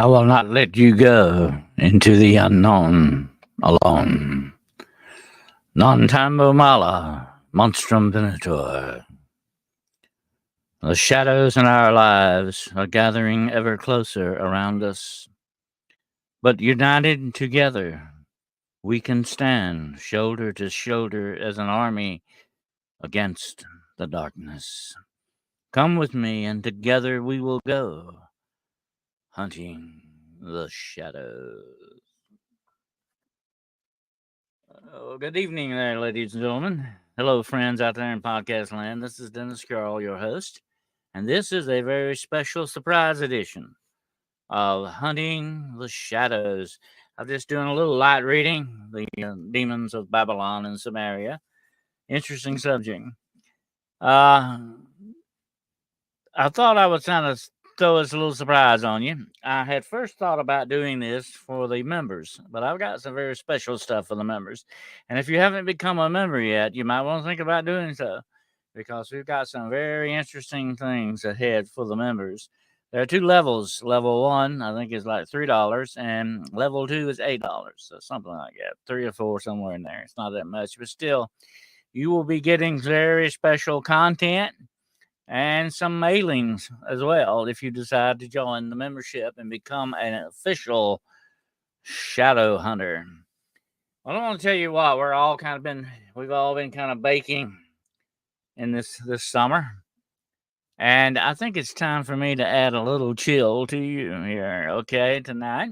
I will not let you go into the unknown alone. Non tambo mala, monstrum venator. The shadows in our lives are gathering ever closer around us, but united together, we can stand shoulder to shoulder as an army against the darkness. Come with me, and together we will go hunting the shadows. Oh, good evening there, ladies and gentlemen. Hello, friends out there in podcast land. This is Dennis Carroll, your host, and this is a very special surprise edition of Hunting the Shadows. I'm just doing a little light reading, the demons of Babylon and Samaria. Interesting subject. Uh, I thought I would kind of throw us a little surprise on you. I had first thought about doing this for the members, but I've got some very special stuff for the members. And if you haven't become a member yet, you might want to think about doing so because we've got some very interesting things ahead for the members. There are two levels. Level one, I think, is like $3, and level two is $8. So something like that, 3 or 4, somewhere in there. It's not that much, but still, you will be getting very special content and some mailings as well if you decide to join the membership and become an official shadow hunter. Well, I want to tell you what, we've all been kind of baking in this summer, and I think it's time for me to add a little chill to you here. Okay, tonight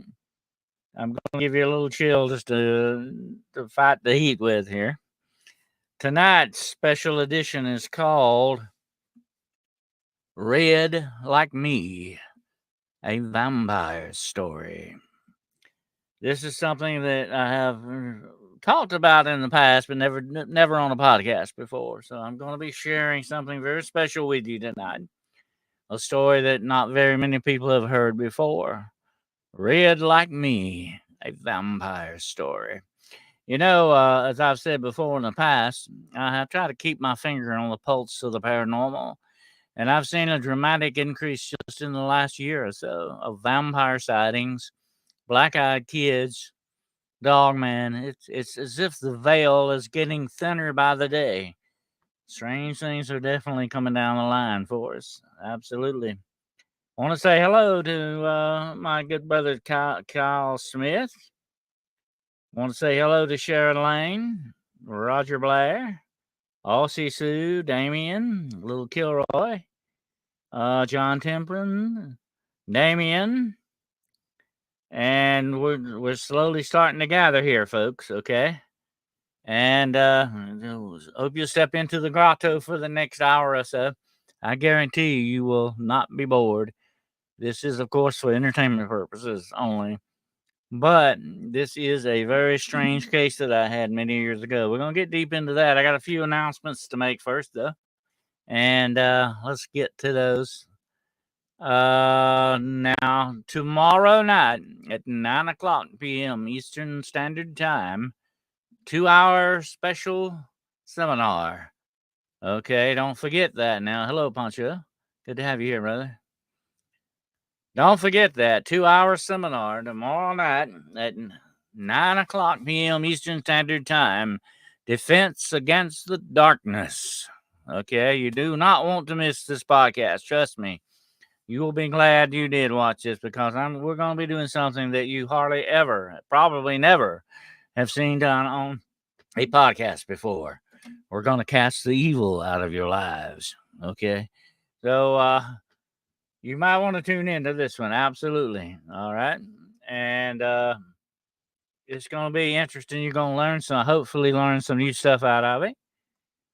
I'm going to give you a little chill just to fight the heat with here. Tonight's special edition is called Red Like Me, a vampire story. This is something that I have talked about in the past, but never on a podcast before. So I'm going to be sharing something very special with you tonight. A story that not very many people have heard before. Red Like Me, a vampire story. You know, as I've said before in the past, I have tried to keep my finger on the pulse of the paranormal. And I've seen a dramatic increase just in the last year or so of vampire sightings, black-eyed kids, dog man. It's as if the veil is getting thinner by the day. Strange things are definitely coming down the line for us. Absolutely. I want to say hello to my good brother Kyle Smith. I want to say hello to Sharon Lane, Roger Blair, Aussie Sue, Damien, Little Kilroy, John Temprin, Damien, and we're slowly starting to gather here, folks. Okay, and hope you step into the grotto for the next hour or so. I guarantee you will not be bored. This is, of course, for entertainment purposes only. But this is a very strange case that I had many years ago. We're going to get deep into that. I got a few announcements to make first, though. And let's get to those. Now, tomorrow night at 9 o'clock p.m. Eastern Standard Time, 2-hour special seminar. Okay, don't forget that now. Hello, Pancho. Good to have you here, brother. Don't forget that 2-hour seminar tomorrow night at 9 o'clock p.m. Eastern Standard Time. Defense Against the Darkness. Okay, you do not want to miss this podcast. Trust me. You will be glad you did watch this because we're going to be doing something that you hardly ever, probably never, have seen done on a podcast before. We're going to cast the evil out of your lives. Okay, so you might want to tune into this one. Absolutely. All right. And it's going to be interesting. You're going to hopefully learn some new stuff out of it.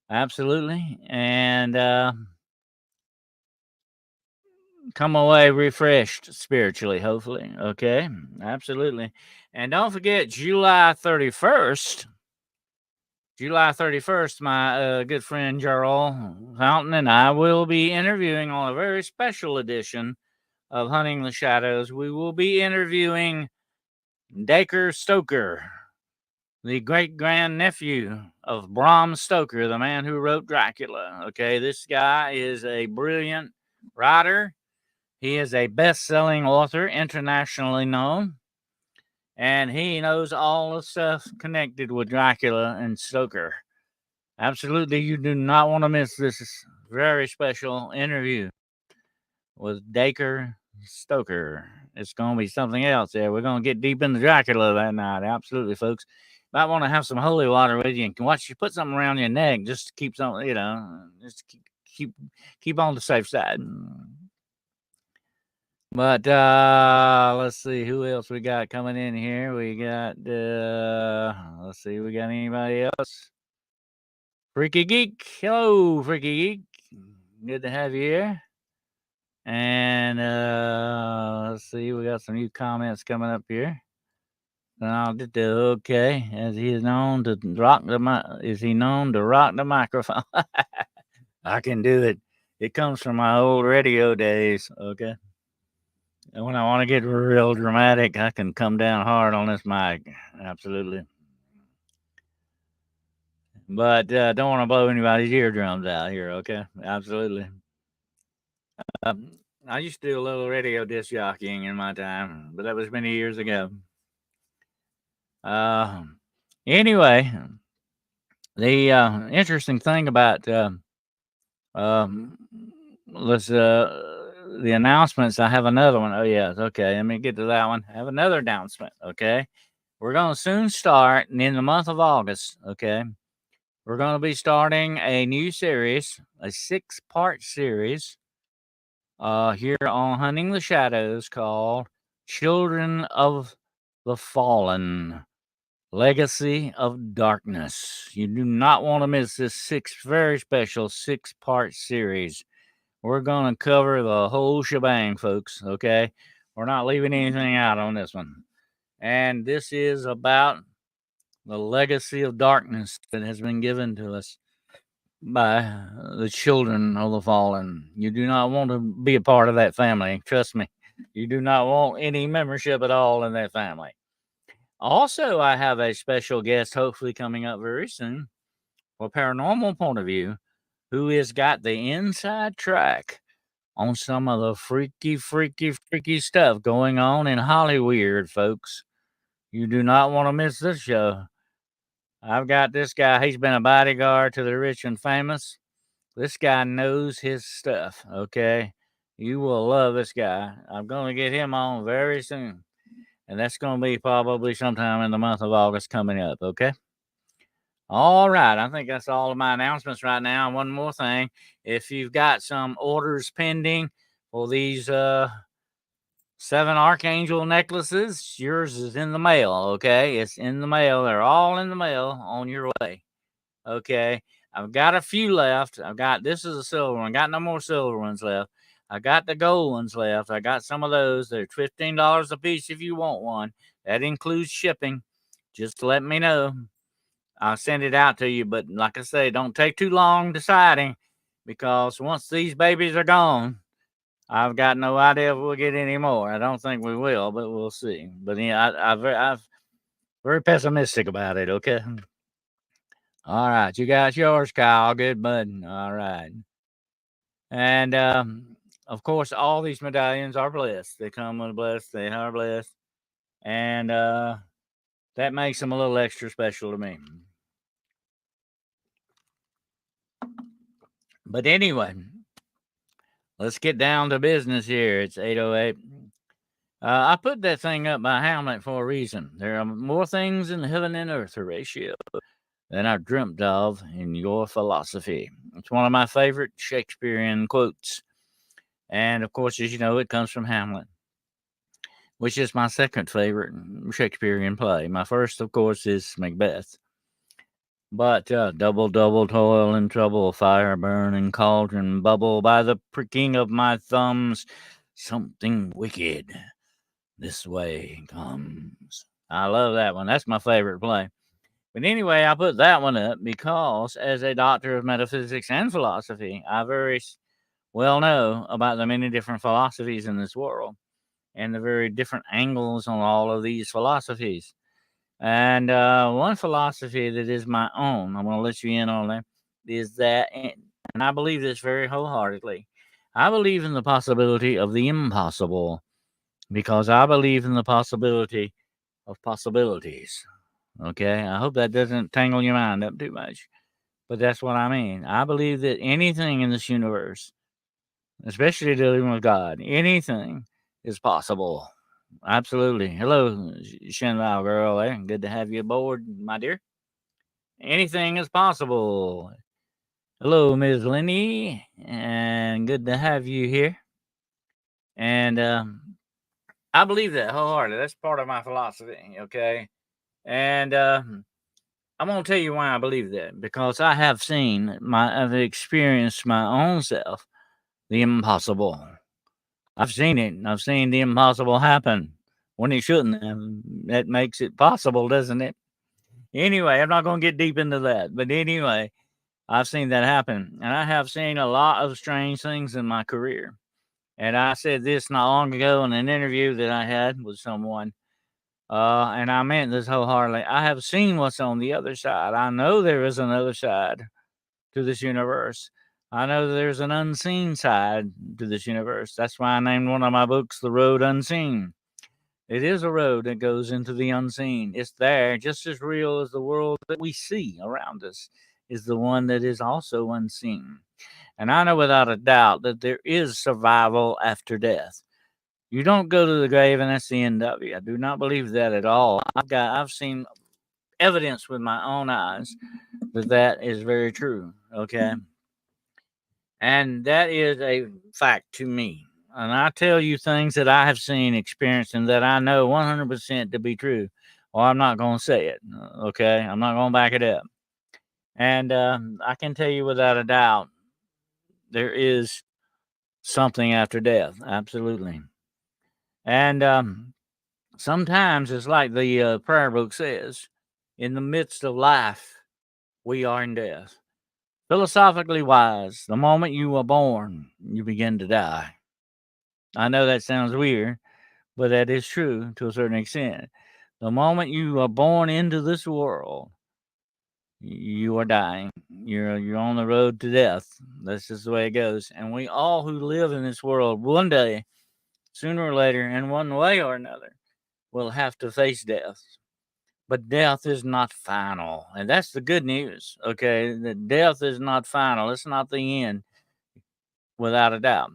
Absolutely. And come away refreshed spiritually, hopefully. Okay. Absolutely. And don't forget, July 31st, my good friend Jarl Fountain and I will be interviewing on a very special edition of Hunting the Shadows. We will be interviewing Dacre Stoker, the great-grandnephew of Bram Stoker, the man who wrote Dracula. Okay, this guy is a brilliant writer, He is a best-selling author, internationally known, and he knows all the stuff connected with Dracula and Stoker. Absolutely, you do not want to miss this very special interview with Dacre Stoker. It's going to be something else there. We're going to get deep into Dracula that night. Absolutely, folks. Might want to have some holy water with you and watch you put something around your neck just to keep something, just keep on the safe side. But let's see who else we got coming in here. We got let's see, we got anybody else? Freaky Geek. Hello, Freaky Geek. Good to have you here. And let's see, we got some new comments coming up here. Okay, as he is known to rock is he known to rock the microphone? I can do it. It comes from my old radio days. Okay. And when I want to get real dramatic, I can come down hard on this mic. Absolutely. But don't want to blow anybody's eardrums out here. Okay. Absolutely. I used to do a little radio disc jockeying in my time, but that was many years ago. Anyway, the interesting thing about the announcements. I have another one. Oh yeah, okay. Let me get to that one. I have another announcement. Okay, we're gonna soon start, and in the month of August. Okay, we're gonna be starting a new series, a 6-part series. Here on Hunting the Shadows, called Children of the Fallen, Legacy of Darkness. You do not want to miss this very special 6-part series. We're going to cover the whole shebang, folks, okay? We're not leaving anything out on this one. And this is about the legacy of darkness that has been given to us by the children of the fallen. You do not want to be a part of that family. Trust me. You do not want any membership at all in that family. Also, I have a special guest hopefully coming up very soon for Paranormal Point of View, who has got the inside track on some of the freaky stuff going on in Hollywood, folks. You do not want to miss this show. I've got this guy. He's been a bodyguard to the rich and famous. This guy knows his stuff, okay? You will love this guy. I'm going to get him on very soon. And that's going to be probably sometime in the month of August coming up, okay? All right. I think that's all of my announcements right now. One more thing. If you've got some orders pending for these 7 Archangel necklaces, yours is in the mail, okay? It's in the mail. They're all in the mail on your way, okay? I've got a few left. This is a silver one. Got no more silver ones left. I got the gold ones left. I got some of those. They're $15 a piece if you want one. That includes shipping. Just let me know. I'll send it out to you. But like I say, don't take too long deciding, because once these babies are gone, I've got no idea if we'll get any more. I don't think we will, but we'll see. But yeah, I'm very pessimistic about it. Okay. All right, you got yours, Kyle. Good bud. All right. And of course, all these medallions are blessed. They come with blessed. They are blessed, and that makes them a little extra special to me. But anyway, let's get down to business here. It's 8:08. I put that thing up by Hamlet for a reason. There are more things in heaven and earth, Horatio, than I dreamt of in your philosophy. It's one of my favorite Shakespearean quotes. And of course, as you know, it comes from Hamlet, which is my second favorite Shakespearean play. My first, of course, is Macbeth. But double, double toil and trouble, fire burn and cauldron bubble, by the pricking of my thumbs, something wicked this way comes. I love that one. That's my favorite play. But anyway, I put that one up because as a doctor of metaphysics and philosophy, I very well know about the many different philosophies in this world and the very different angles on all of these philosophies. And one philosophy that is my own, I'm going to let you in on that, is that, and I believe this very wholeheartedly, I believe in the possibility of the impossible because I believe in the possibility of possibilities. Okay, I hope that doesn't tangle your mind up too much, but that's what I mean. I believe that anything in this universe, especially dealing with God, anything is possible. Absolutely. Hello, Shenlao girl. There, good to have you aboard, my dear. Anything is possible. Hello, Ms. Lenny, and good to have you here. And I believe that wholeheartedly. That's part of my philosophy. Okay, and I'm gonna tell you why I believe that because I've experienced my own self the impossible. I've seen it. I've seen the impossible happen when it shouldn't have. That makes it possible, doesn't it? Anyway, I'm not gonna get deep into that, but anyway, I've seen that happen, and I have seen a lot of strange things in my career. And I said this not long ago in an interview that I had with someone. And I meant this wholeheartedly. I have seen what's on the other side. I know there is another side to this universe. I know there's an unseen side to this universe. That's why I named one of my books The Road Unseen. It is a road that goes into the unseen. It's there, just as real as the world that we see around us is the one that is also unseen. And I know without a doubt that there is survival after death. You don't go to the grave and that's the end of you. I do not believe that at all. I've seen evidence with my own eyes that that is very true. Okay, and that is a fact to me. And I tell you things that I have seen, experienced, and that I know 100% to be true. Or I'm not going to say it. Okay, I'm not going to back it up. And I can tell you without a doubt, there is something after death. Absolutely. And sometimes it's like the prayer book says, in the midst of life, we are in death. Philosophically wise, the moment you are born, you begin to die. I know that sounds weird, but that is true to a certain extent. The moment you are born into this world, you are dying. You're on the road to death. That's just the way it goes. And we all who live in this world, one day, sooner or later, in one way or another, will have to face death. But death is not final. And that's the good news, okay? That death is not final. It's not the end, without a doubt.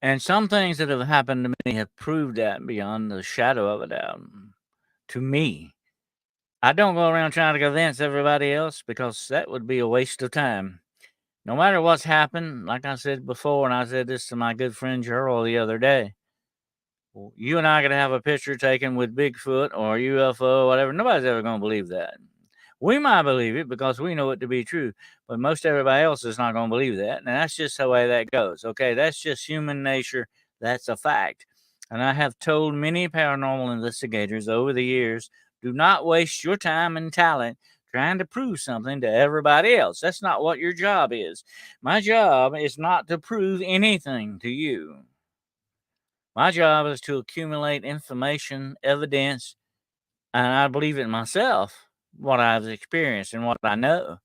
And some things that have happened to me have proved that beyond the shadow of a doubt. To me, I don't go around trying to convince everybody else because that would be a waste of time. No matter what's happened, like I said before, and I said this to my good friend Gerald the other day, you and I are going to have a picture taken with Bigfoot or UFO or whatever. Nobody's ever going to believe that. We might believe it because we know it to be true, but most everybody else is not going to believe that. And that's just the way that goes. Okay, that's just human nature. That's a fact. And I have told many paranormal investigators over the years, do not waste your time and talent trying to prove something to everybody else. That's not what your job is. My job is not to prove anything to you. My job is to accumulate information, evidence, and I believe it myself, what I've experienced and what I know.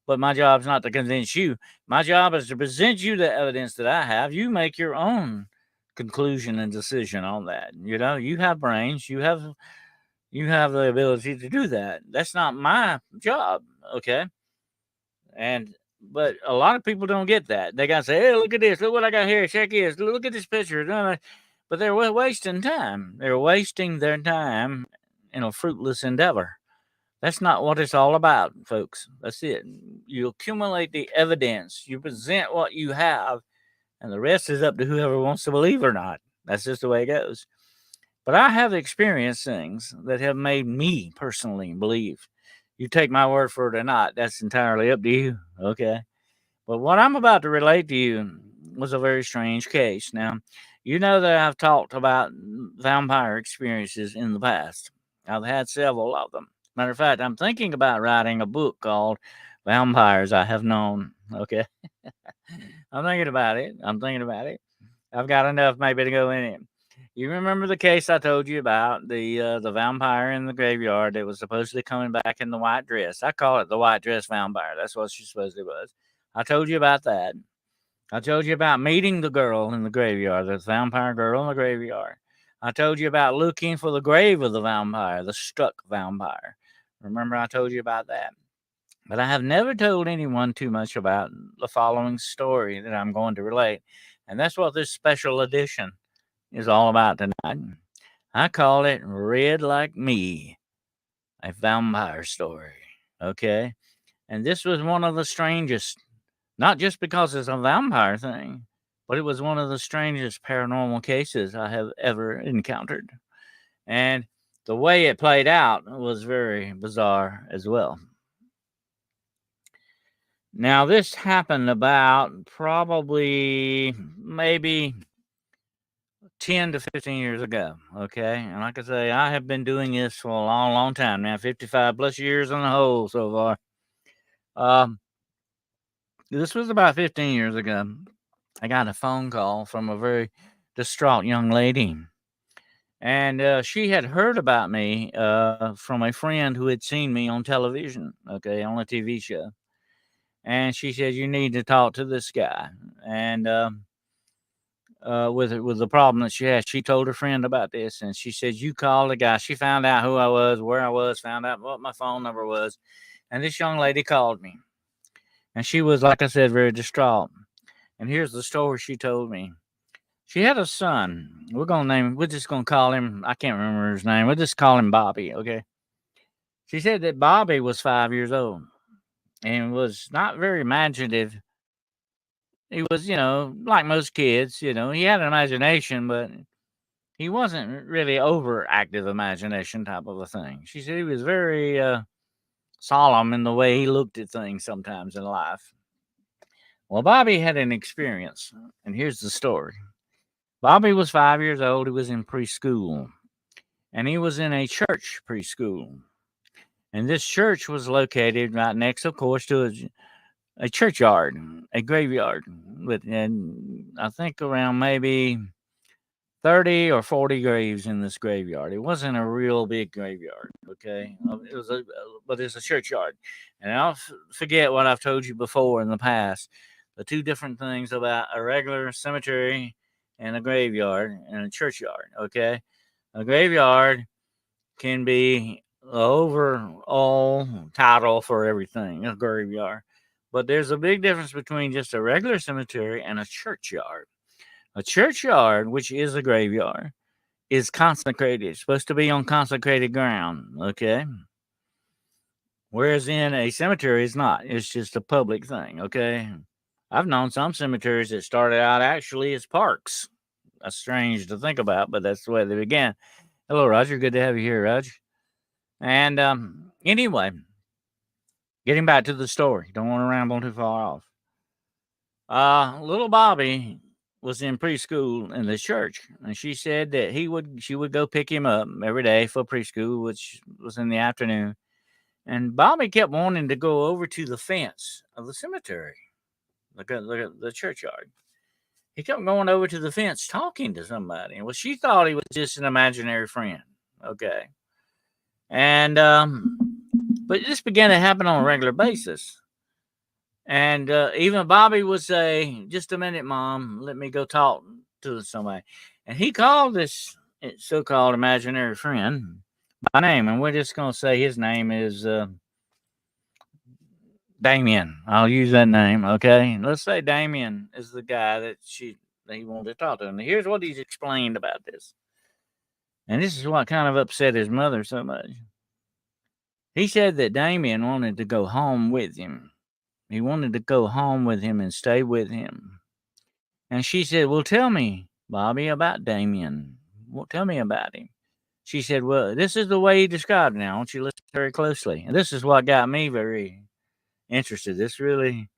But my job is not to convince you. My job is to present you the evidence that I have. You make your own conclusion and decision on that. You know, you have brains, you have the ability to do that. That's not my job, okay? And but a lot of people don't get that. They gotta say, "Hey, look at this! Look what I got here! Check this! Look at this picture!" But they're wasting time. They're wasting their time in a fruitless endeavor. That's not what it's all about, folks. That's it. You accumulate the evidence, you present what you have, and the rest is up to whoever wants to believe or not. That's just the way it goes. But I have experienced things that have made me personally believe. You take my word for it or not, that's entirely up to you. Okay. But what I'm about to relate to you was a very strange case. Now, you know that I've talked about vampire experiences in the past. I've had several of them. Matter of fact, I'm thinking about writing a book called Vampires I Have Known. Okay. I'm thinking about it. I've got enough maybe to go in it. You remember the case I told you about, the vampire in the graveyard that was supposedly coming back in the white dress? I call it the white dress vampire. That's what she supposedly was. I told you about that. I told you about meeting the girl in the graveyard, the vampire girl in the graveyard. I told you about looking for the grave of the vampire, the stuck vampire. Remember, I told you about that. But I have never told anyone too much about the following story that I'm going to relate. And that's what this special edition is all about tonight. I call it Red Like Me, a vampire story. Okay? And this was one of the strangest, not just because it's a vampire thing, but it was one of the strangest paranormal cases I have ever encountered. And the way it played out was very bizarre as well. Now, this happened about probably maybe 10 to 15 years ago. Okay. And like I say, I have been doing this for a long, long time now, 55 plus years on the whole so far. Um, this was about 15 years ago. I got a phone call from a very distraught young lady. And she had heard about me from a friend who had seen me on television, okay, on a TV show. And she said, "You need to talk to this guy." And with the problem that she had, she told her friend about this, and she said, "You call the guy." She found out who I was, where I was, found out what my phone number was, and this young lady called me, and she was, like I said, very distraught. And here's the story she told me. She had a son. We're just gonna call him. I can't remember his name. We'll just call him Bobby. Okay. She said that Bobby was 5 years old and was not very imaginative. He was, like most kids, he had an imagination, but he wasn't really overactive imagination type of a thing. She said he was very solemn in the way he looked at things sometimes in life. Well, Bobby had an experience, and here's the story. Bobby was 5 years old. He was in preschool, and he was in a church preschool. And this church was located right next, of course, to a churchyard, a graveyard, and I think around maybe 30 or 40 graves in this graveyard. It wasn't a real big graveyard, okay? But it's a churchyard. And I'll forget what I've told you before in the past. The two different things about a regular cemetery and a graveyard and a churchyard, okay? A graveyard can be the overall title for everything, a graveyard. But there's a big difference between just a regular cemetery and a churchyard. A churchyard, which is a graveyard, is consecrated. It's supposed to be on consecrated ground, okay? Whereas in a cemetery, it's not. It's just a public thing, okay? I've known some cemeteries that started out actually as parks. That's strange to think about, but that's the way they began. Hello, Roger. Good to have you here, Roger. And anyway, getting back to the story. Don't want to ramble too far off. Little Bobby was in preschool in the church, and she said that she would go pick him up every day for preschool, which was in the afternoon. And Bobby kept wanting to go over to the fence of the cemetery, look at the churchyard. He kept going over to the fence talking to somebody. Well, she thought he was just an imaginary friend. Okay. And but this began to happen on a regular basis. And even Bobby would say, "Just a minute, Mom. Let me go talk to somebody." And he called this so-called imaginary friend by name, and we're just going to say his name is Damien. I'll use that name, okay? Let's say Damien is the guy that he wanted to talk to. And here's what he's explained about this. And this is what kind of upset his mother so much. He said that Damien wanted to go home with him. He wanted to go home with him and stay with him. And she said, "Well, tell me, Bobby, about Damien. Well, tell me about him." She said, "Well, this is the way he described it now. I want you to listen very closely." And this is what got me very interested. This really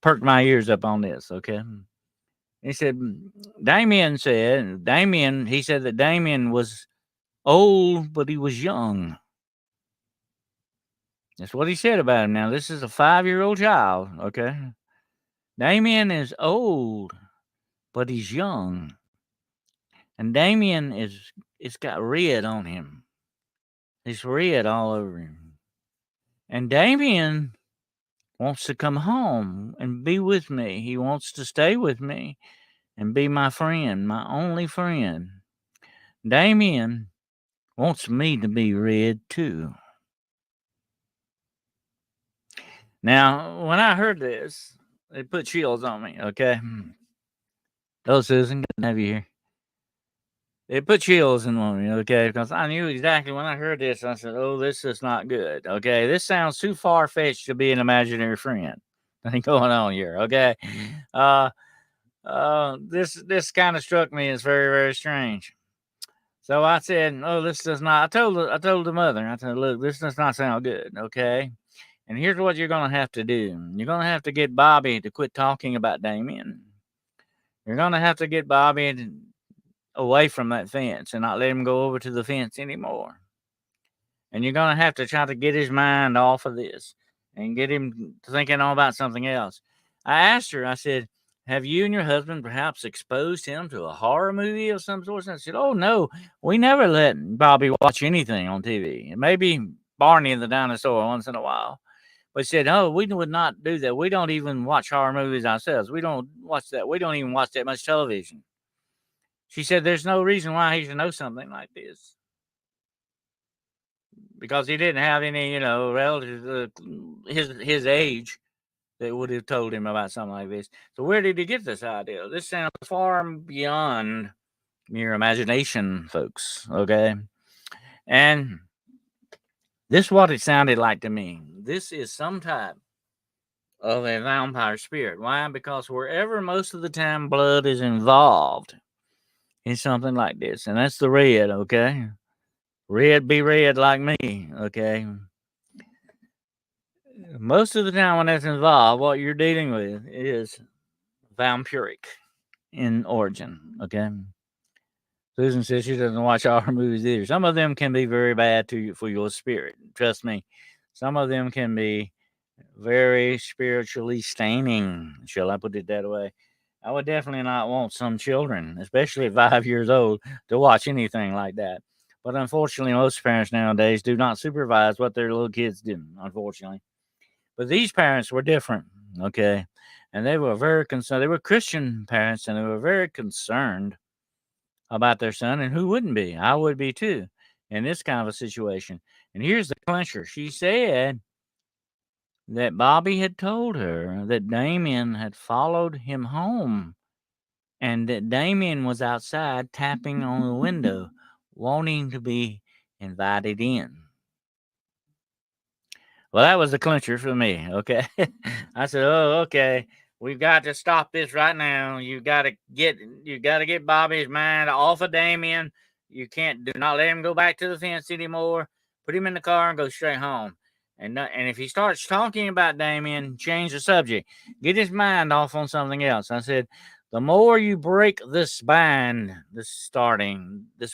perked my ears up on this, okay? He said, he said that Damien was old, but he was young. That's what he said about him. Now, this is a 5-year-old child, okay? Damien is old, but he's young. And Damien it's got red on him. It's red all over him. And Damien wants to come home and be with me. He wants to stay with me and be my friend, my only friend. Damien wants me to be red too. Now, when I heard this, it put chills on me, okay? Oh, Susan, good to have you here. It put chills in on me, okay? Because I knew exactly when I heard this, I said, oh, this is not good, okay? This sounds too far fetched to be an imaginary friend. Nothing going on here, okay? Uh, this kind of struck me as very, very strange. So I said, "Oh, this does not." I told the mother. I said, "Look, this does not sound good. Okay, and here's what you're gonna have to do. You're gonna have to get Bobby to quit talking about Damien. You're gonna have to get Bobby away from that fence and not let him go over to the fence anymore. And you're gonna have to try to get his mind off of this and get him thinking all about something else." I asked her. I said, "Have you and your husband perhaps exposed him to a horror movie of some sort?" And I said, "Oh no, we never let Bobby watch anything on TV. Maybe Barney and the dinosaur once in a while." But she said, "Oh, we would not do that. We don't even watch horror movies ourselves. We don't watch that. We don't even watch that much television." She said, "There's no reason why he should know something like this because he didn't have any, relatives his age that would have told him about something like this. So where did he get this idea? This sounds far beyond mere imagination, folks. Okay, and this is what it sounded like to me. This is some type of a vampire spirit. Why? Because wherever most of the time blood is involved in something like this, and that's the red. Okay, red be red like me. Okay. Most of the time when that's involved, what you're dealing with is vampiric in origin. Okay. Susan says she doesn't watch horror movies either. Some of them can be very bad to you for your spirit. Trust me. Some of them can be very spiritually staining. Shall I put it that way? I would definitely not want some children, especially at 5 years old, to watch anything like that. But unfortunately, most parents nowadays do not supervise what their little kids do, unfortunately. But these parents were different, okay? And they were very concerned. They were Christian parents, and they were very concerned about their son, and who wouldn't be? I would be too in this kind of a situation. And here's the clincher. She said that Bobby had told her that Damien had followed him home and that Damien was outside tapping on the window, wanting to be invited in. Well, that was the clincher for me. Okay. I said, "Oh, okay. We've got to stop this right now. You got to get Bobby's mind off of Damien. You can't do not let him go back to the fence anymore. Put him in the car and go straight home. And if he starts talking about Damien, change the subject. Get his mind off on something else." I said, "The more you break this this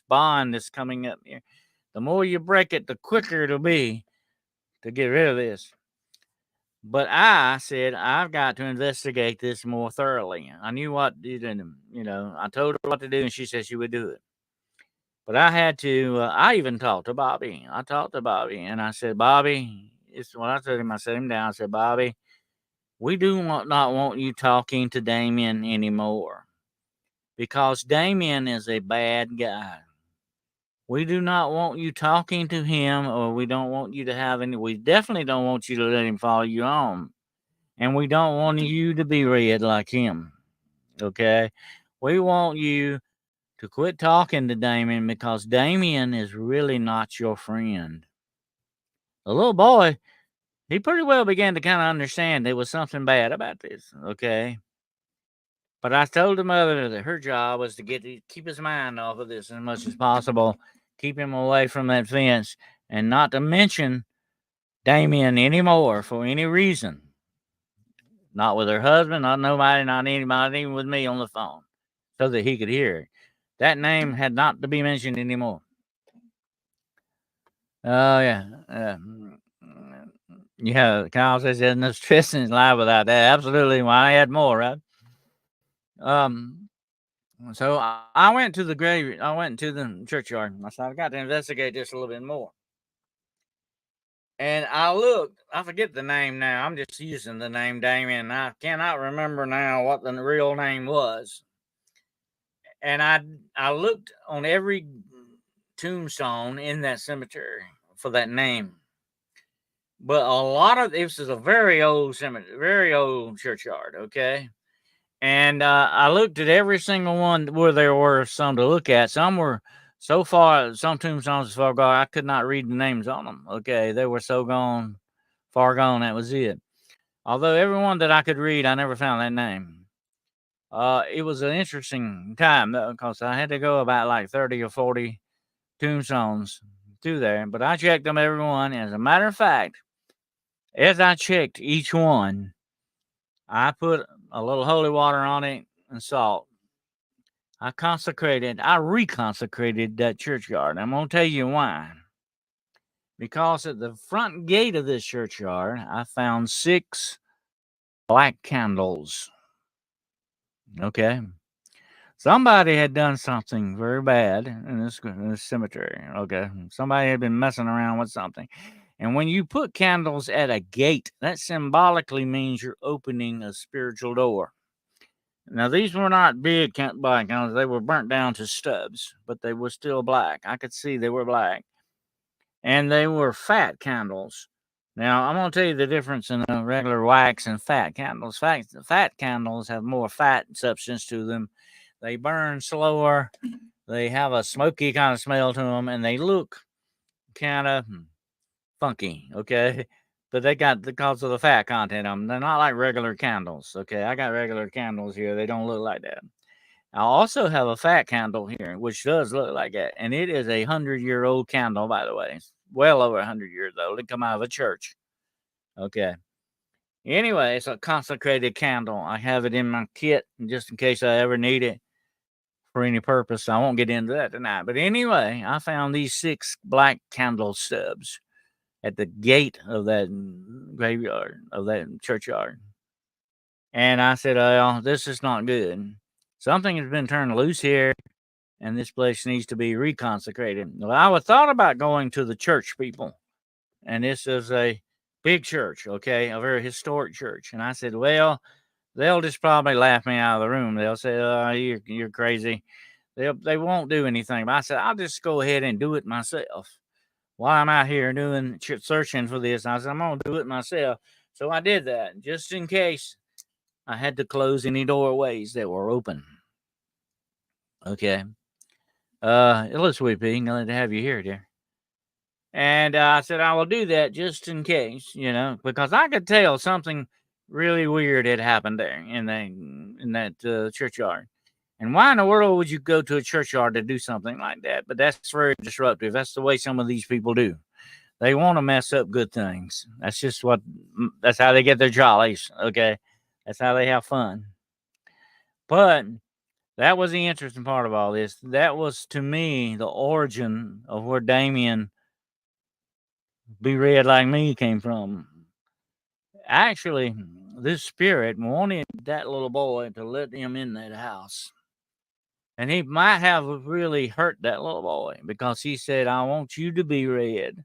bond that's coming up here, the more you break it, the quicker it'll be to get rid of this." But I said, "I've got to investigate this more thoroughly." I knew what to do. I told her what to do, and she said she would do it. But I had to, I even talked to Bobby. I talked to Bobby, and I said, "Bobby," it's when I told him, I set him down. I said, "Bobby, we do not want you talking to Damien anymore because Damien is a bad guy. We do not want you talking to him, or we don't want you to have any, we definitely don't want you to let him follow you on. And we don't want you to be red like him. Okay? We want you to quit talking to Damien because Damien is really not your friend." The little boy, he pretty well began to kind of understand there was something bad about this. Okay? But I told the mother that her job was to keep his mind off of this as much as possible, keep him away from that fence, and not to mention Damien anymore for any reason. Not with her husband, not nobody, not anybody, even with me on the phone, so that he could hear it. That name had not to be mentioned anymore. Oh, yeah. Yeah, Kyle says there's no stress in his life without that. Absolutely. Why I had more, right? Um, so I went to the grave. I went to the churchyard. I said, "I got to investigate this a little bit more." And I looked, I forget the name now. I'm just using the name Damien. I cannot remember now what the real name was. And I looked on every tombstone in that cemetery for that name. But a lot of this is a very old cemetery, very old churchyard, okay? And I looked at every single one where there were some to look at. Some were so far, some tombstones so far gone, I could not read the names on them. Okay, they were so gone, far gone. That was it. Although everyone that I could read, I never found that name. It was an interesting time because I had to go about like 30 or 40 tombstones through there, but I checked them every one. As a matter of fact, as I checked each one, I put a little holy water on it and salt. I reconsecrated that churchyard. I'm going to tell you why. Because at the front gate of this churchyard, I found 6 black candles. Okay. Somebody had done something very bad in this cemetery. Okay. Somebody had been messing around with something. And when you put candles at a gate, that symbolically means you're opening a spiritual door. Now, these were not big black candles. They were burnt down to stubs, but they were still black. I could see they were black. And they were fat candles. Now, I'm going to tell you the difference in a regular wax and fat candles. Fat candles have more fat substance to them. They burn slower. They have a smoky kind of smell to them, and they look kind of funky, okay? But they got because of the fat content of them. They're not like regular candles, okay? I got regular candles here. They don't look like that. I also have a fat candle here, which does look like that. And it is a 100-year-old candle, by the way. It's well over 100 years old. It come out of a church. Okay. Anyway, it's a consecrated candle. I have it in my kit just in case I ever need it for any purpose. I won't get into that tonight. But anyway, I found these 6 black candle stubs at the gate of that graveyard, of that churchyard. And I said, well, this is not good. Something has been turned loose here, and this place needs to be reconsecrated. Well, I thought about going to the church people, and this is a big church, okay, a very historic church. And I said, well, they'll just probably laugh me out of the room. They'll say, oh, you're crazy. They won't do anything. But I said, I'll just go ahead and do it myself. While I'm out here doing searching for this, I said, I'm going to do it myself. So I did that just in case I had to close any doorways that were open. Okay. Hello, Sweet Pea. Glad to have you here, dear. And I said, I will do that just in case, because I could tell something really weird had happened there in that churchyard. And why in the world would you go to a churchyard to do something like that? But that's very disruptive. That's the way some of these people do. They want to mess up good things. That's how they get their jollies. Okay. That's how they have fun. But that was the interesting part of all this. That was, to me, the origin of where Damien Be Red Like Me came from. Actually, this spirit wanted that little boy to let him in that house. And he might have really hurt that little boy because he said, I want you to be red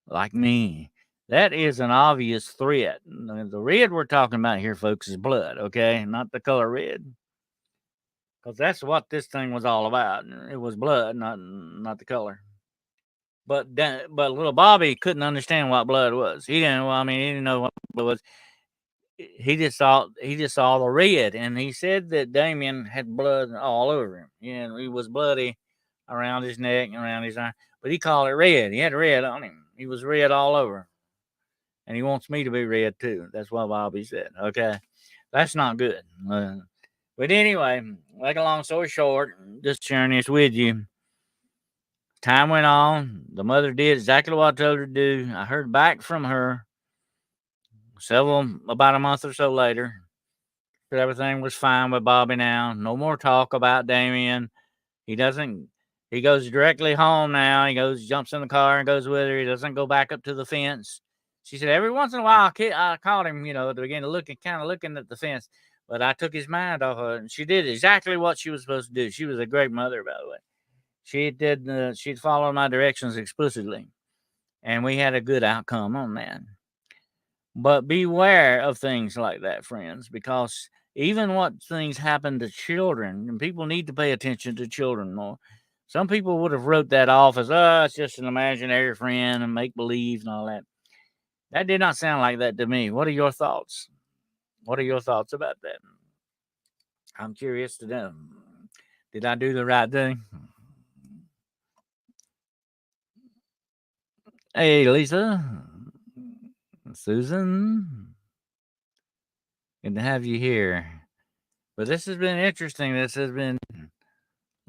like me. That is an obvious threat. The red we're talking about here, folks, is blood, okay? Not the color red. Because that's what this thing was all about. It was blood, not the color. But little Bobby couldn't understand what blood was. He didn't. Well, I mean, he didn't know what blood was. He just saw the red, and he said that Damien had blood all over him. He was bloody around his neck and around his eye, but he called it red. He had red on him. He was red all over, and he wants me to be red too. That's what Bobby said. Okay, that's not good. But anyway, make a long story short, just sharing this with you. Time went on. The mother did exactly what I told her to do. I heard back from her about a month or so later. That everything was fine with Bobby now. No more talk about Damien. He goes directly home now. Jumps in the car and goes with her. He doesn't go back up to the fence. She said every once in a while I called him, to begin to looking at the fence. But I took his mind off of it. And she did exactly what she was supposed to do. She was a great mother, by the way. She'd follow my directions explicitly. and we had a good outcome on that. But beware of things like that, friends, because even what things happen to children, and people need to pay attention to children more. Some people would have wrote that off as, oh, it's just an imaginary friend and make believe and all that. That did not sound like that to me. What are your thoughts? What are your thoughts about that? I'm curious to know. Did I do the right thing? Hey, Lisa. Susan. Good to have you here. But this has been interesting. This has been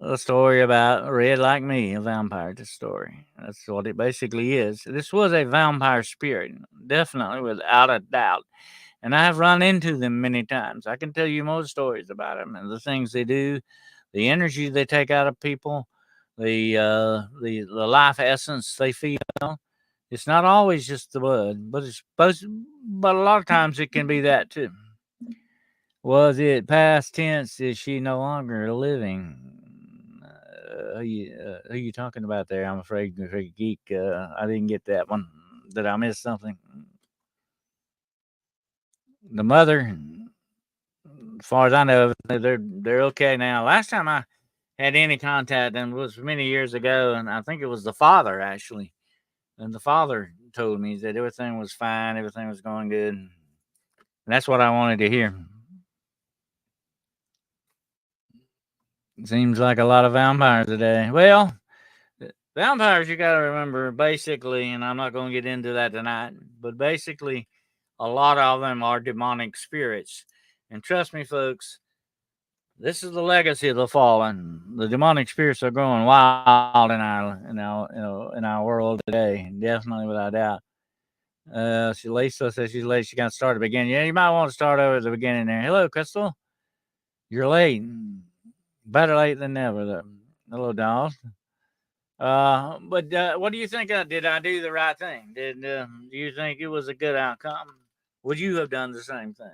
a story about Red Like Me, a vampire story. That's what it basically is. This was a vampire spirit, definitely, without a doubt. And I have run into them many times. I can tell you more stories about them and the things they do, the energy they take out of people, the life essence they feel. It's not always just the blood, but but a lot of times it can be that too. Was it past tense? Is she no longer living? Who you talking about there? I'm afraid, geek. I didn't get that one. Did I miss something? The mother, as far as I know, they're okay now. Last time I had any contact, and was many years ago, and I think it was the father actually. And the father told me that everything was fine, everything was going good. And that's what I wanted to hear. Seems like a lot of vampires today. Well, vampires, you got to remember, basically, and I'm not going to get into that tonight, but basically, a lot of them are demonic spirits. And trust me, folks, this is the legacy of the fallen. The demonic spirits are growing wild in our world today, definitely without doubt. Lisa says she's late. She got to start at the beginning. Yeah, you might want to start over at the beginning there. Hello, Crystal. You're late. Better late than never, though. Hello, dolls. But what do you think? Did I do the right thing? Do you think it was a good outcome? Would you have done the same thing?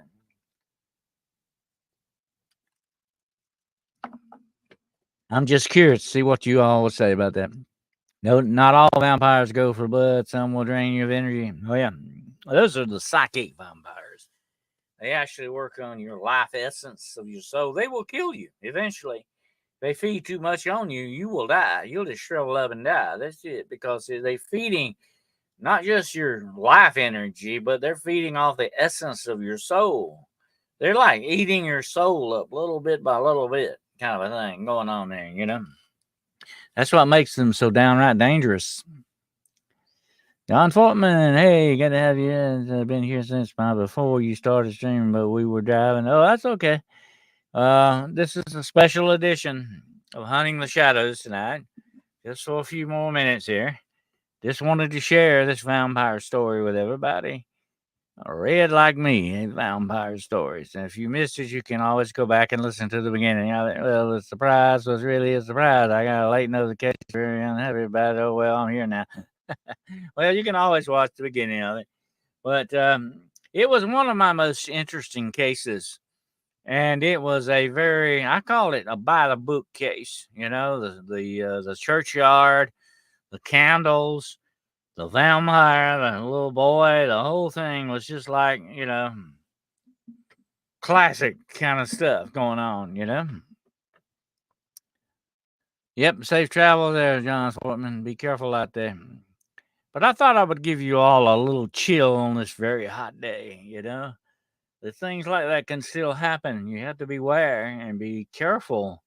I'm just curious to see what you all would say about that. No, not all vampires go for blood. Some will drain you of energy. Oh yeah, those are the psychic vampires. They actually work on your life essence of your soul. They will kill you eventually. They feed too much on you, you will die. You'll just shrivel up and die. That's it. Because they're feeding not just your life energy, but they're feeding off the essence of your soul. They're like eating your soul up little bit by little bit, kind of a thing going on there, you know? That's what makes them so downright dangerous. John Fortman, hey, good to have you. I've been here since before you started streaming, but we were driving. Oh, that's okay. This is a special edition of Hunting the Shadows tonight. Just for a few more minutes here. Just wanted to share this vampire story with everybody. Red Like Me, vampire stories. And if you missed it, you can always go back and listen to the beginning. Well, the surprise was really a surprise. I got a late notification. Very unhappy about it. Oh, well, I'm here now. Well, you can always watch the beginning of it. But it was one of my most interesting cases. And it was a very, I call it a by the book case. You know, the churchyard, the candles, the vampire, the little boy, the whole thing was just like, classic kind of stuff going on, you know? Yep, safe travel there, John Sportman. Be careful out there. But I thought I would give you all a little chill on this very hot day, you know? The things like that can still happen. You have to beware and be careful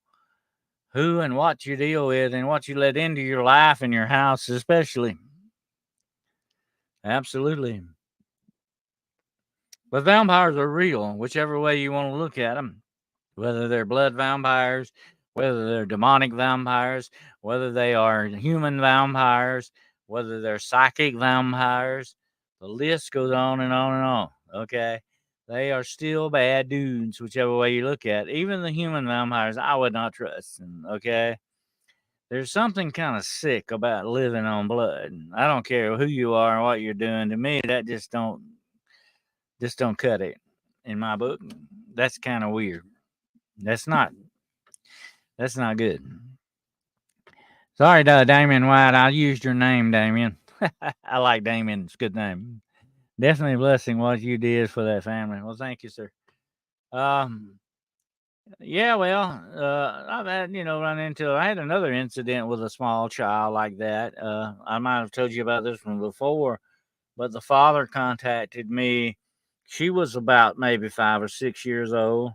who and what you deal with and what you let into your life and your house, especially. Absolutely. But vampires are real, whichever way you want to look at them. Whether they're blood vampires, whether they're demonic vampires, whether they are human vampires, whether they're psychic vampires. The list goes on and on and on. Okay. They are still bad dudes, whichever way you look at it. Even the human vampires, I would not trust them. Okay. There's something kind of sick about living on blood. I don't care who you are and what you're doing. To me, that just don't cut it in my book. That's kind of weird. That's not that's not good. Sorry, Damien White. I used your name, Damien. I like Damien. It's a good name. Definitely a blessing what you did for that family. Well, thank you, sir. Um, yeah, well, I've had, run into, I had another incident with a small child like that. I might have told you about this one before, but the father contacted me. She was about maybe 5 or 6 years old,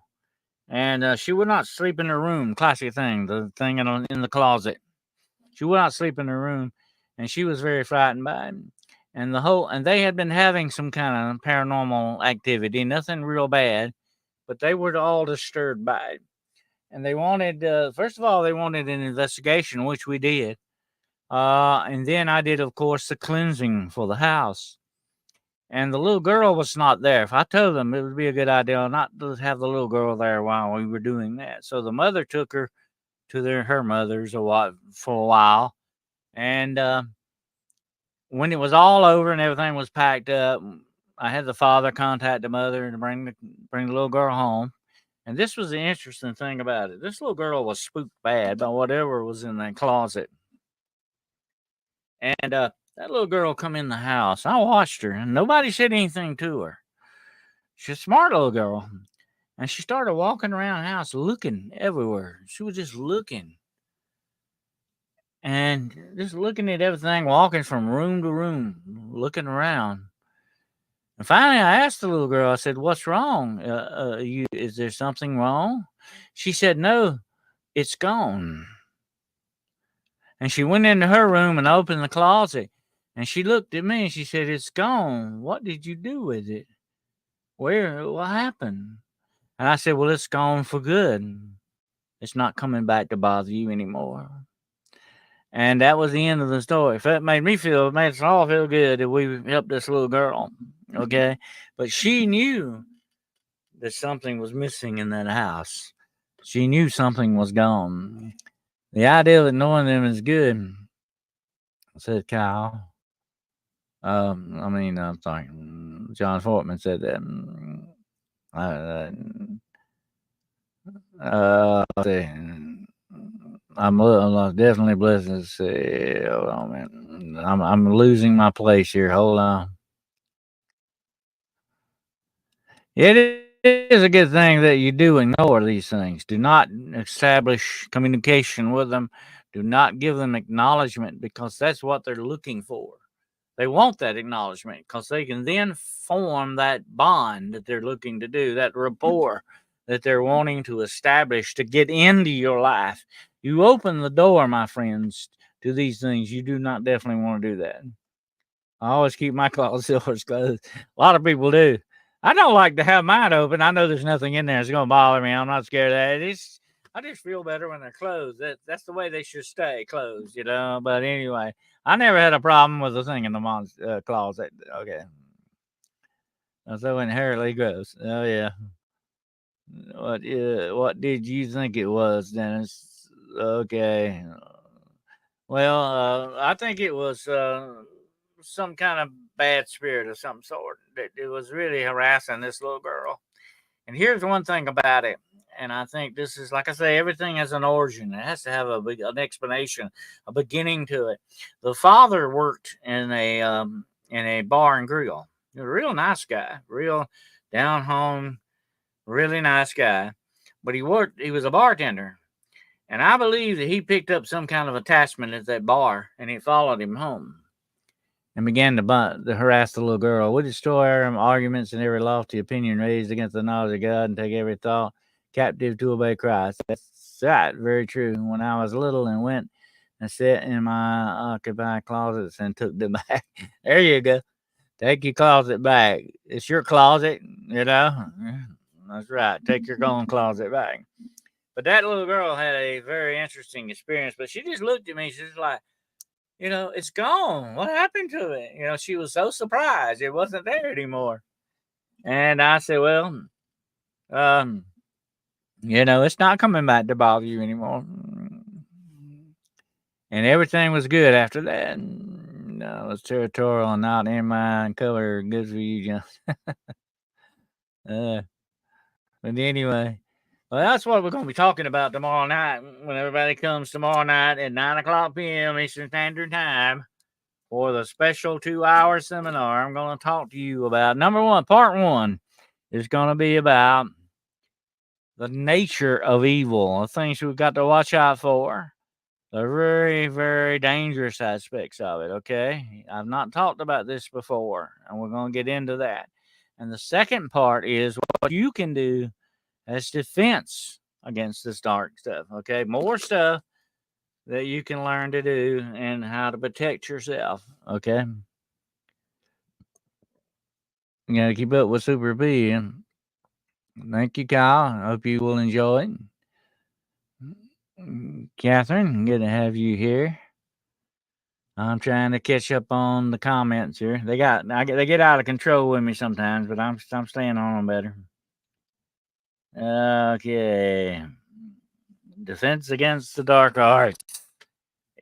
and she would not sleep in her room. Classic thing, the thing in the closet. She would not sleep in her room, and she was very frightened by it. And they had been having some kind of paranormal activity, nothing real bad, but they were all disturbed by it. And they wanted, first of all, they wanted an investigation, which we did. And then I did, of course, the cleansing for the house. And the little girl was not there. If I told them it would be a good idea not to have the little girl there while we were doing that. So the mother took her to her mother's for a while. And when it was all over and everything was packed up, I had the father contact the mother to bring the little girl home. And this was the interesting thing about it. This little girl was spooked bad by whatever was in that closet. And that little girl come in the house. I watched her, and nobody said anything to her. She's a smart little girl. And she started walking around the house looking everywhere. She was just looking. And just looking at everything, walking from room to room, looking around. And finally, I asked the little girl, I said, "What's wrong? Is there something wrong?" She said, "No, it's gone." And she went into her room and opened the closet. And she looked at me and she said, "It's gone. What did you do with it? What happened?" And I said, "Well, it's gone for good. It's not coming back to bother you anymore." And that was the end of the story. It made us all feel good that we helped this little girl. Okay. But she knew that something was missing in that house. She knew something was gone. The idea of knowing them is good, said Kyle. I'm sorry. John Fortman said that. Uh, let's see. I'm definitely blessed to see. Hold on, man. I'm losing my place here. Hold on. It is a good thing that you do ignore these things. Do not establish communication with them. Do not give them acknowledgement because that's what they're looking for. They want that acknowledgement because they can then form that bond that they're looking to do, that rapport that they're wanting to establish to get into your life. You open the door, my friends, to these things. You do not definitely want to do that. I always keep my closet doors closed. A lot of people do. I don't like to have mine open. I know there's nothing in there that's going to bother me. I'm not scared of that. I just feel better when they're closed. That's the way they should stay closed, But anyway, I never had a problem with the thing in the mom's closet. Okay. So inherently gross. Oh, yeah. What did you think it was, Dennis? Okay. Well, I think it was some kind of bad spirit of some sort that it was really harassing this little girl. And here's one thing about it, and I think this is like I say, everything has an origin. It has to have an explanation, a beginning to it. The father worked in a bar and grill. He was a real nice guy, real down home, really nice guy. But he was a bartender. And I believe that he picked up some kind of attachment at that bar and it followed him home and began to harass the little girl. We destroy our arguments and every lofty opinion raised against the knowledge of God and take every thought captive to obey Christ. That's right, very true. When I was little and went and sat in my occupied closets and took them back. There you go. Take your closet back. It's your closet, That's right. Take your own closet back. But that little girl had a very interesting experience. But she just looked at me. She's like, it's gone. What happened to it? She was so surprised it wasn't there anymore. And I said, well, it's not coming back to bother you anymore. And everything was good after that. No, it was territorial and not in mind color. Good for you, John. But anyway, well, that's what we're going to be talking about tomorrow night when everybody comes tomorrow night at 9 o'clock p.m. Eastern Standard Time. for the special 2-hour seminar. I'm going to talk to you about number one. Part one is going to be about the nature of evil, the things we've got to watch out for, the very, very dangerous aspects of it. Okay, I've not talked about this before, and we're going to get into that. And the second part is what you can do as defense against this dark stuff. Okay, more stuff that you can learn to do and how to protect yourself. Okay, you got to keep up with Super B. And thank you, Kyle. I hope you will enjoy it. Catherine, good to have you here. I'm trying to catch up on the comments here. They get out of control with me sometimes, but I'm staying on them better. Okay. Defense against the dark arts.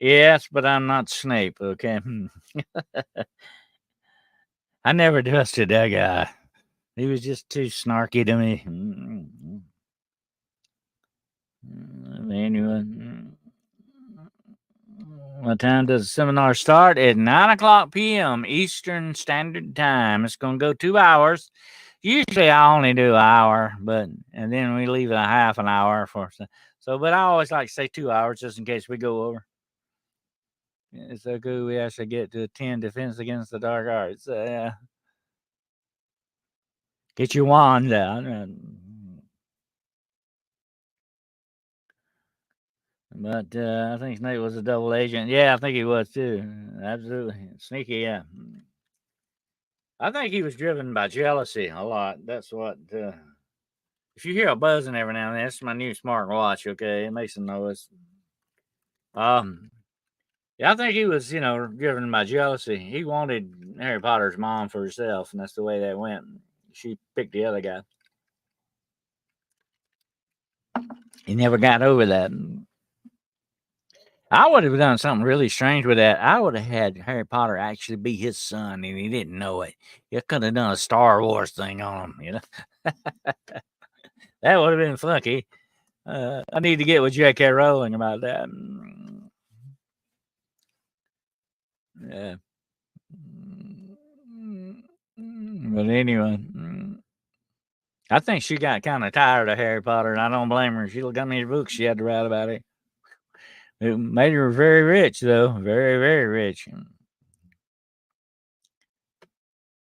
Yes, but I'm not Snape, okay? I never trusted that guy. He was just too snarky to me. Anyway, what time does the seminar start? At 9 o'clock p.m. Eastern Standard Time. It's going to go 2 hours. Usually I only do an hour, and then we leave a half an hour for so. But I always like to say 2 hours just in case we go over. It's so good we actually get to attend Defense Against the Dark Arts. Get your wand out. But I think Snake was a double agent. Yeah, I think he was too. Absolutely. Sneaky, yeah. I think he was driven by jealousy a lot. That's what. If you hear a buzzing every now and then, it's my new smart watch, okay? It makes a noise. Yeah, I think he was, driven by jealousy. He wanted Harry Potter's mom for herself, and that's the way that went. She picked the other guy. He never got over that. I would have done something really strange with that. I would have had Harry Potter actually be his son, and he didn't know it. You could have done a Star Wars thing on him, That would have been funky. I need to get with J.K. Rowling about that. Yeah. But anyway, I think she got kind of tired of Harry Potter, and I don't blame her. She looked how many books she had to write about it. It made her very rich, though. Very, very rich.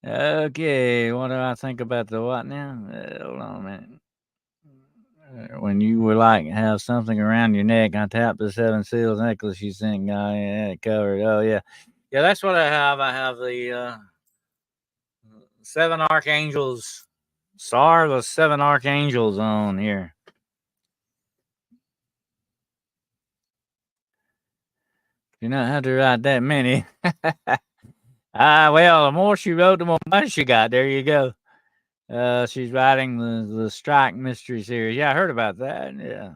Okay, what do I think about the what now? Hold on a minute. When you would like have something around your neck, I tap the 7 Seals necklace you think I had covered. Oh, yeah. Yeah, that's what I have. I have the 7 Archangels, Star of the 7 Archangels on here. You not have to write that many. Well, the more she wrote, the more money she got. There you go. She's writing the Strike Mystery Series. Yeah, I heard about that. Yeah.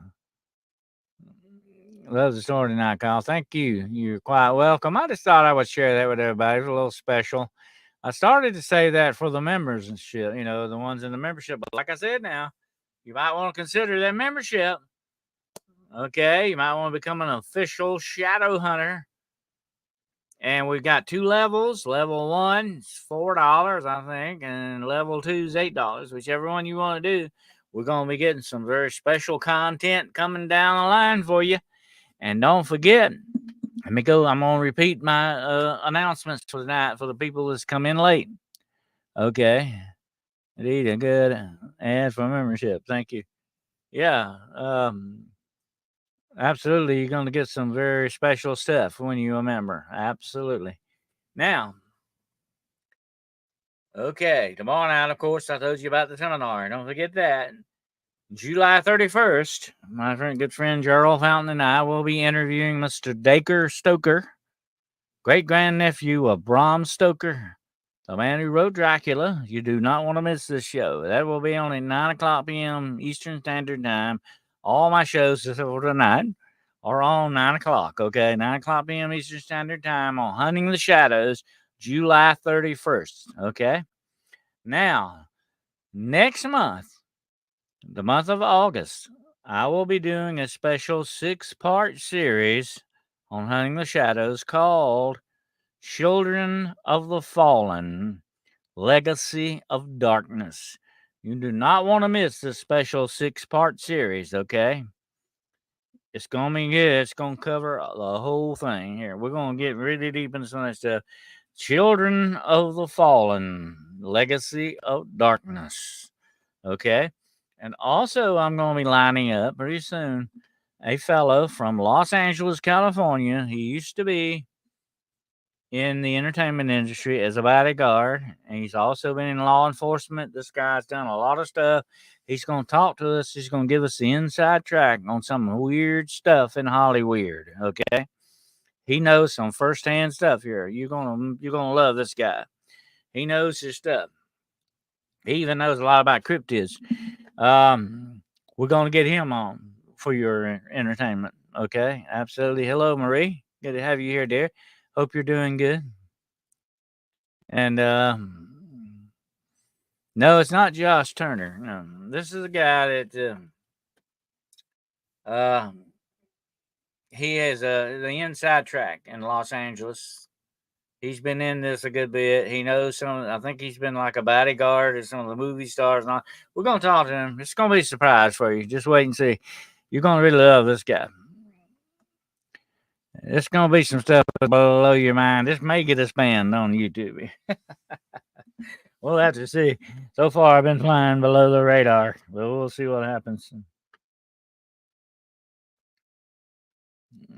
Love the story tonight, Kyle. Thank you. You're quite welcome. I just thought I would share that with everybody. It was a little special. I started to say that for the members and shit, the ones in the membership. But like I said now, you might want to consider that membership. Okay, you might want to become an official shadow hunter. And we've got 2 levels. Level 1 is $4, I think, and level 2 is $8. Whichever one you want to do. We're going to be getting some very special content coming down the line for you. And don't forget, I'm going to repeat my announcements for tonight for the people that's come in late. Okay. Indeed, a good ad for membership. Thank you. Yeah. Absolutely. You're going to get some very special stuff when you're a member. Absolutely. Now, okay. Tomorrow night, of course, I told you about the seminar. Don't forget that. July 31st, my good friend Gerald Fountain and I will be interviewing Mr. Dacre Stoker, great-grandnephew of Bram Stoker, the man who wrote Dracula. You do not want to miss this show. That will be on at 9 o'clock p.m. Eastern Standard Time. All my shows for tonight are on 9 o'clock, okay? 9 o'clock p.m. Eastern Standard Time on Hunting the Shadows, July 31st, okay? Now, next month, the month of August, I will be doing a special 6-part series on Hunting the Shadows called Children of the Fallen, Legacy of Darkness. You do not want to miss this special 6-part series, okay? It's going to be good. It's going to cover the whole thing here. We're going to get really deep into some of that stuff. Children of the Fallen, Legacy of Darkness, okay? And also, I'm going to be lining up pretty soon a fellow from Los Angeles, California. He used to be in the entertainment industry as a bodyguard, and he's also been in law enforcement. This guy's done a lot of stuff. He's going to talk to us. He's going to give us the inside track on some weird stuff in Hollywood. Okay, he knows some firsthand stuff here. You're gonna love this guy. He knows his stuff. He even knows a lot about cryptids. We're gonna get him on for your entertainment. Okay, absolutely. Hello, Marie. Good to have you here, dear. Hope you're doing good. And no, it's not Josh Turner. No, this is a guy that uh, he has the inside track in Los Angeles. He's been in this a good bit. He knows some. I think he's been like a bodyguard at some of the movie stars. And all. We're gonna talk to him. It's gonna be a surprise for you. Just wait and see. You're gonna really love this guy. It's gonna be some stuff that blow your mind. This may get us banned on YouTube. We'll have to see. So far, I've been flying below the radar, but we'll see what happens.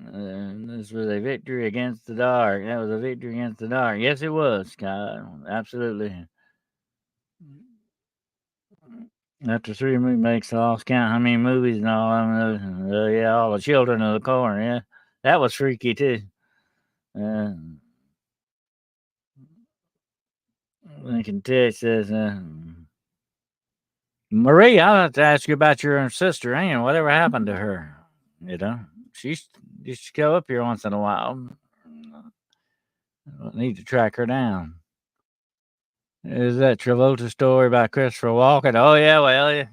This was a victory against the dark. That was a victory against the dark. Yes, it was, Scott. Absolutely. After 3 remakes, I lost count how many movies and all. Yeah, all the children of the corn. Yeah, that was freaky too. Lincoln Tech says, Marie, I'll have to ask you about your sister, Ann. Whatever happened to her? You know, she used to go up here once in a while. I need to track her down. Is that Travolta story about Christopher Walken? Oh, yeah, well, yeah.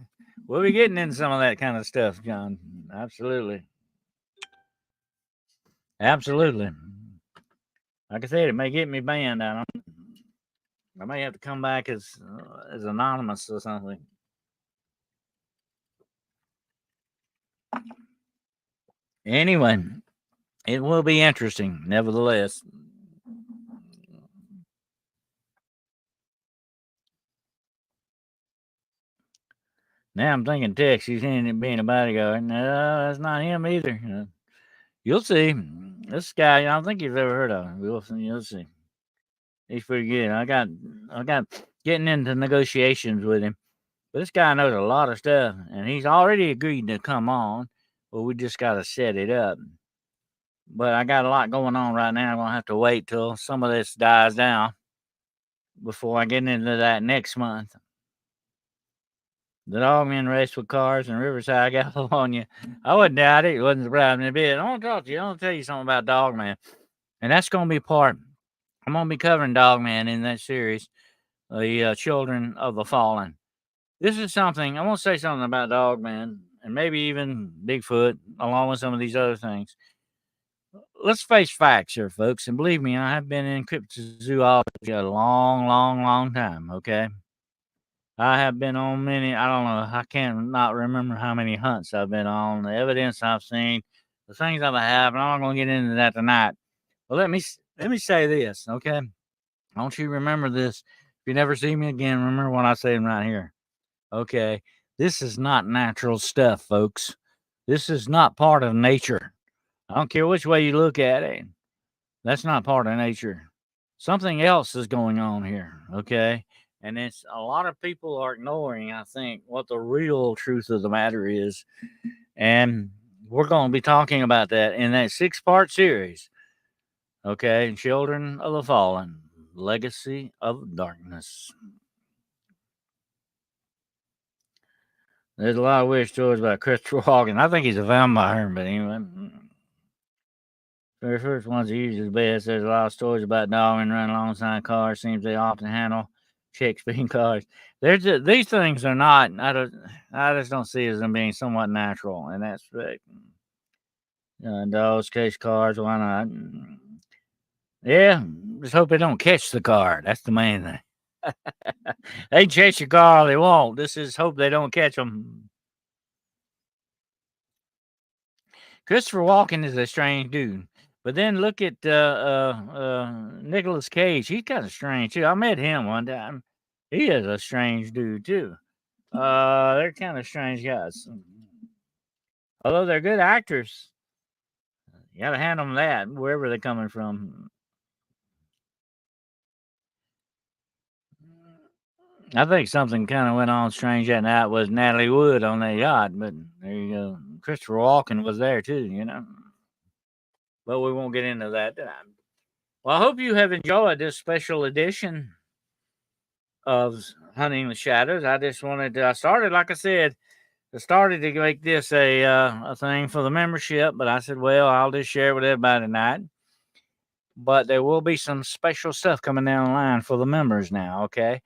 We'll be getting into some of that kind of stuff, John. Absolutely. Absolutely. Like I said, it may get me banned. I may have to come back as anonymous or something. Anyway, it will be interesting, nevertheless. Now I'm thinking Tex, he's in it being a bodyguard. No, that's not him either. You'll see. This guy, I don't think you've ever heard of him. You'll see. He's pretty good. I got getting into negotiations with him. But this guy knows a lot of stuff, and he's already agreed to come on. Well, we just got to set it up. But I got a lot going on right now. I'm going to have to wait till some of this dies down before I get into that next month. The dogmen race with cars in Riverside, California. I wouldn't doubt it. It wasn't surprising me a bit. I want to talk to you. I want to tell you something about Dogman. And that's going to be part. I'm going to be covering Dogman in that series, the Children of the Fallen. This is something, I want to say something about Dogman and maybe even Bigfoot, along with some of these other things. Let's face facts here, folks. And believe me, I have been in cryptozoology a long, long, long time, okay? I have been on many, I don't know, I can't not remember how many hunts I've been on, the evidence I've seen, the things I've had, and I'm not going to get into that tonight. But let me say this, okay? I want you to remember this. If you never see me again, remember what I say right here. Okay? This is not natural stuff, folks. This is not part of nature. I don't care which way you look at it. That's not part of nature. Something else is going on here, okay? And it's a lot of people are ignoring, I think, what the real truth of the matter is. And we're going to be talking about that in that 6-part series. Okay, Children of the Fallen, Legacy of Darkness. There's a lot of weird stories about Christopher Walken. I think he's a vampire, but anyway. The first ones are usually the best. There's a lot of stories about dogmen running alongside cars. Seems they often handle Shakespearean cars. These things are not. I just don't see as them being somewhat natural in that respect. Dogs chase cars. Why not? Yeah, just hope they don't catch the car. That's the main thing. They can chase your car all they want. This is hope they don't catch them. Christopher Walken is a strange dude. But then look at Nicolas Cage. He's kind of strange too. I met him one time. He is a strange dude too. They're kind of strange guys. Although they're good actors, you got to hand them that wherever they're coming from. I think something kind of went on strange that night was Natalie Wood on that yacht, but there you go. Christopher Walken was there too, you know. But we won't get into that. Well, I hope you have enjoyed this special edition of Hunting the Shadows. I just wanted to, I started, like I said, I started to make this a thing for the membership, but I said, well, I'll just share it with everybody tonight. But there will be some special stuff coming down the line for the members now, okay?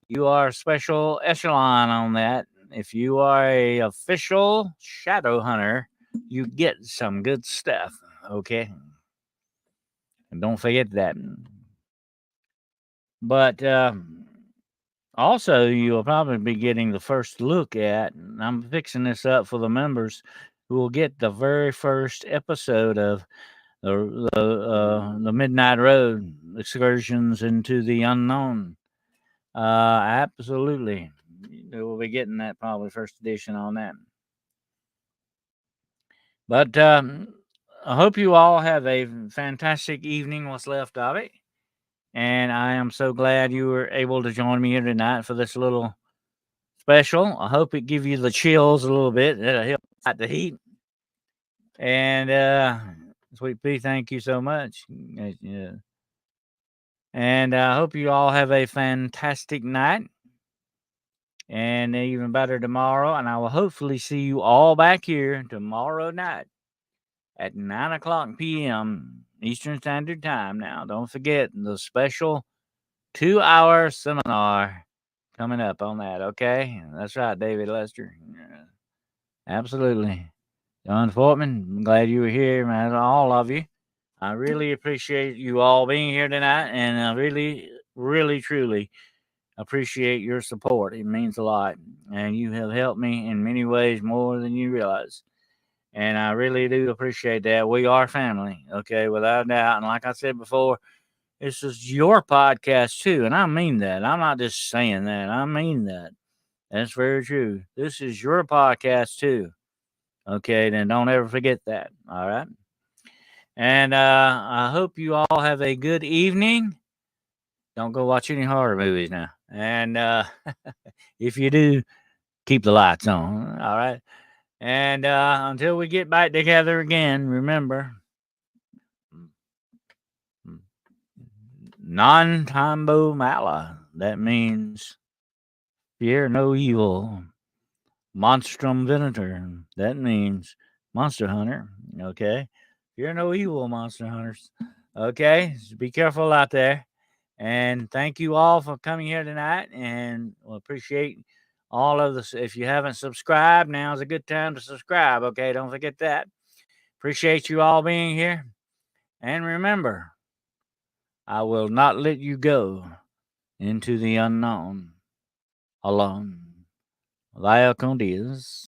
You are a special echelon on that. If you are a official shadow hunter, you get some good stuff, okay? And don't forget that. But also, you'll probably be getting the first look at, and I'm fixing this up for the members who will get the very first episode of the Midnight Road excursions into the unknown. Absolutely. We'll be getting that probably first edition on that. But I hope you all have a fantastic evening, what's left of it. And I am so glad you were able to join me here tonight for this little special. I hope it give you the chills a little bit. It'll help fight the heat. And Sweet Pea, thank you so much. And I hope you all have a fantastic night and even better tomorrow. And I will hopefully see you all back here tomorrow night at 9 o'clock p.m. Eastern Standard Time. Now, don't forget the special 2-hour seminar coming up on that, okay? That's right, David Lester. Yeah, absolutely. John Fortman, I'm glad you were here, man. All of you. I really appreciate you all being here tonight, and I really, really, truly appreciate your support. It means a lot, and you have helped me in many ways more than you realize. And I really do appreciate that. We are family, okay, without a doubt. And like I said before, this is your podcast too, and I mean that. I'm not just saying that. I mean that. That's very true. This is your podcast too. Okay, then don't ever forget that. All right. And I hope you all have a good evening. Don't go watch any horror movies now. And if you do, keep the lights on. All right. And until we get back together again, remember non tambo mala. That means fear no evil. Monstrum venator. That means monster hunter. Okay. Fear no evil, monster hunters. Okay. So be careful out there. And thank you all for coming here tonight. And we'll appreciate all of this. If you haven't subscribed, now's a good time to subscribe. Okay. Don't forget that. Appreciate you all being here. And remember, I will not let you go into the unknown alone. Vaya con Dios.